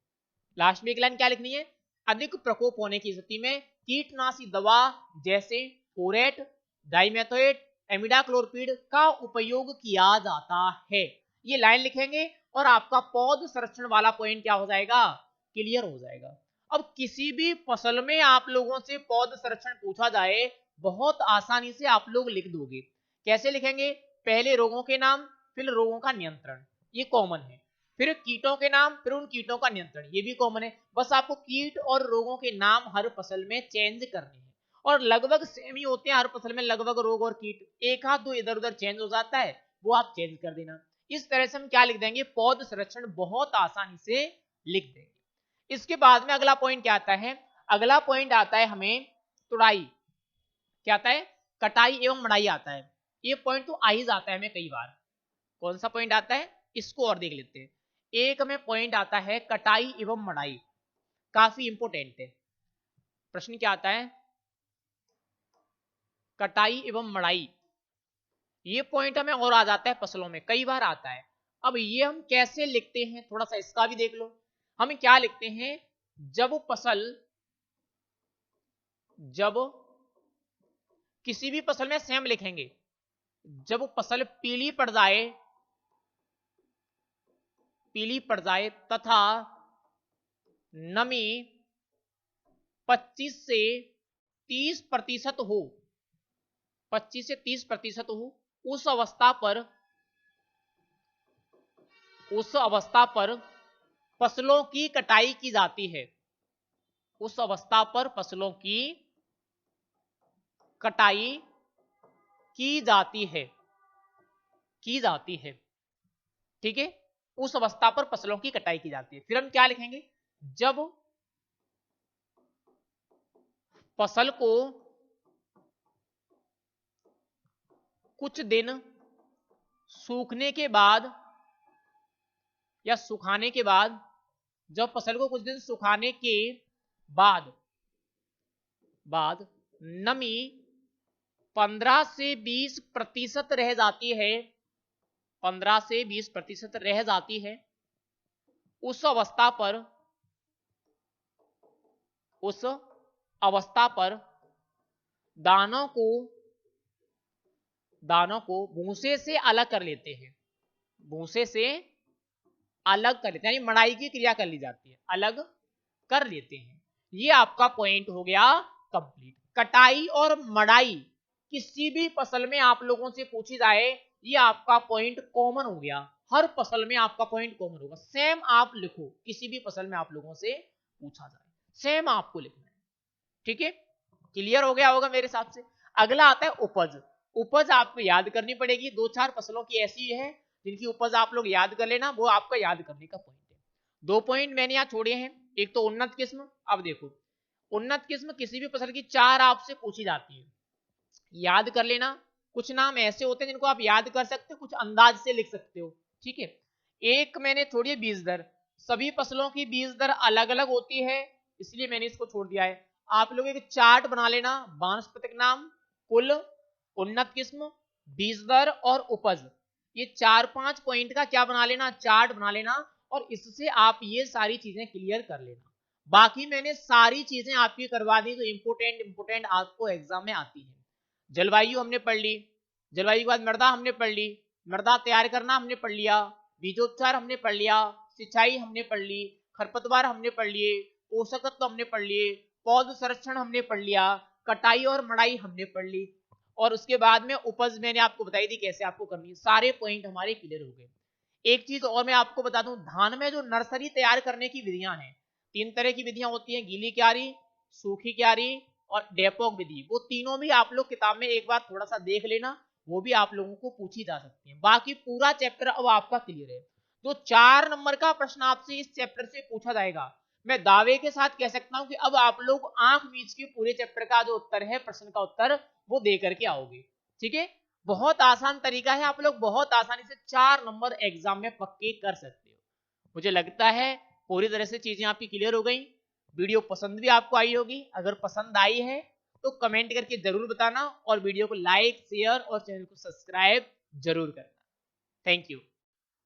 लास्ट में एक लाइन क्या लिखनी है, अधिक प्रकोप होने की स्थिति में कीटनाशी दवा जैसे फोरेट, डाइमेथोएट, एमिडाक्लोरपिड का उपयोग किया जाता है। ये लाइन लिखेंगे और आपका पौध संरक्षण वाला पॉइंट क्या हो जाएगा, क्लियर हो जाएगा। अब किसी भी फसल में आप लोगों से पौध संरक्षण पूछा जाए, बहुत आसानी से आप लोग लिख दोगे। कैसे लिखेंगे, पहले रोगों के नाम, फिर रोगों का नियंत्रण, ये कॉमन है, फिर कीटों के नाम, फिर उन कीटों का नियंत्रण, ये भी कॉमन है। बस आपको कीट और रोगों के नाम हर फसल में चेंज करने हैं, और लगभग सेम ही होते हैं हर फसल में, लगभग रोग और कीट, एक हाथ दो इधर उधर चेंज हो जाता है, वो आप चेंज कर देना। इस तरह से हम क्या लिख देंगे, पौध संरक्षण बहुत आसानी से लिख देंगे। इसके बाद में अगला पॉइंट क्या आता है, अगला पॉइंट आता है हमें तुड़ाई, क्या आता है, कटाई एवं मड़ाई आता है। ये पॉइंट तो आ ही जाता है हमें कई बार। कौन सा पॉइंट आता है, इसको और देख लेते हैं। एक में पॉइंट आता है कटाई एवं मड़ाई, काफी इंपोर्टेंट है। प्रश्न क्या आता है, कटाई एवं मड़ाई, ये पॉइंट हमें और आ जाता है फसलों में, कई बार आता है। अब ये हम कैसे लिखते हैं, थोड़ा सा इसका भी देख लो। हम क्या लिखते हैं, जब किसी भी फसल में सेम लिखेंगे, जब फसल पीली पड़ जाए तथा नमी 25 से 30% हो, 25 से 30% हो, उस अवस्था पर फसलों की कटाई की जाती है, उस अवस्था पर फसलों की कटाई की जाती है, ठीक है, उस अवस्था पर फसलों की कटाई की जाती है। फिर हम क्या लिखेंगे, जब फसल को कुछ दिन सूखने के बाद या सुखाने के बाद, जब फसल को कुछ दिन सुखाने के बाद नमी 15 से 20% रह जाती है, 15 से 20% रह जाती है, उस अवस्था पर दानों को भूसे से अलग कर लेते हैं, भूसे से अलग कर लेते हैं, यानी मड़ाई की क्रिया कर ली जाती है, अलग कर लेते हैं। ये आपका पॉइंट हो गया कंप्लीट। कटाई और मड़ाई किसी भी फसल में आप लोगों से पूछी जाए, ये आपका पॉइंट कॉमन हो गया, हर फसल में आपका पॉइंट कॉमन होगा। सेम आप लिखो, किसी भी फसल में आप लोगों से पूछा जाए सेम आपको लिखना है, ठीक है, क्लियर हो गया होगा मेरे हिसाब से। अगला आता है उपज। उपज आपको याद करनी पड़ेगी, 2-4 फसलों की ऐसी है जिनकी उपज आप लोग याद कर लेना, वो आपका याद करने का पॉइंट है। 2 पॉइंट मैंने यहाँ छोड़े हैं। एक तो उन्नत किस्म, अब देखो उन्नत किस्म किसी भी फसल की 4 आपसे पूछी जाती है, याद कर लेना। कुछ नाम ऐसे होते हैं जिनको आप याद कर सकते हो, कुछ अंदाज से लिख सकते हो, ठीक है। एक मैंने छोड़ी है बीज दर, सभी फसलों की बीज दर अलग अलग होती है, इसलिए मैंने इसको छोड़ दिया है। आप लोग एक चार्ट बना लेना, वानस्पतिक नाम, कुल, उन्नत किस्म, बीज दर और उपज, ये 4-5 पॉइंट का क्या बना लेना, चार्ट बना लेना, और इससे आप ये सारी चीजें क्लियर कर लेना। बाकी मैंने सारी चीजें आपकी करवा दी जो इंपोर्टेंट आपको एग्जाम में आती है। जलवायु हमने पढ़ ली, जलवायु के बाद मृदा हमने पढ़ ली, मृदा तैयार करना हमने पढ़ लिया, बीजोपचार हमने पढ़ लिया, सिंचाई हमने पढ़ ली, खरपतवार हमने पढ़ लिए, पोषक तत्व हमने पढ़ लिए, पौध संरक्षण हमने पढ़ लिया, कटाई और मड़ाई हमने पढ़ ली, और उसके बाद में उपज मैंने आपको बताई थी कैसे आपको करनी है। सारे पॉइंट हमारे क्लियर हो गए। एक चीज और मैं आपको बता दूं, धान में जो नर्सरी तैयार करने की विधियां हैं, 3 तरह की विधियां होती हैं, गीली क्यारी, सूखी क्यारी और डेपोक विधि। वो तीनों भी आप लोग किताब में एक बार थोड़ा सा देख लेना, वो भी आप लोगों को पूछी जा सकती है। बाकी पूरा चैप्टर अब आपका क्लियर है। तो 4 नंबर का प्रश्न आपसे इस चैप्टर से पूछा जाएगा। मैं दावे के साथ कह सकता हूं कि अब आप लोग आंख मीच के पूरे चैप्टर का जो उत्तर है, प्रश्न का उत्तर, वो दे करके आओगे, ठीक है। बहुत आसान तरीका है, आप लोग बहुत आसानी से 4 नंबर एग्जाम में पक्के कर सकते हो। मुझे लगता है पूरी तरह से चीजें आपकी क्लियर हो गई। वीडियो पसंद भी आपको आई होगी, अगर पसंद आई है तो कमेंट करके जरूर बताना, और वीडियो को लाइक, शेयर और चैनल को सब्सक्राइब जरूर करना। Thank you.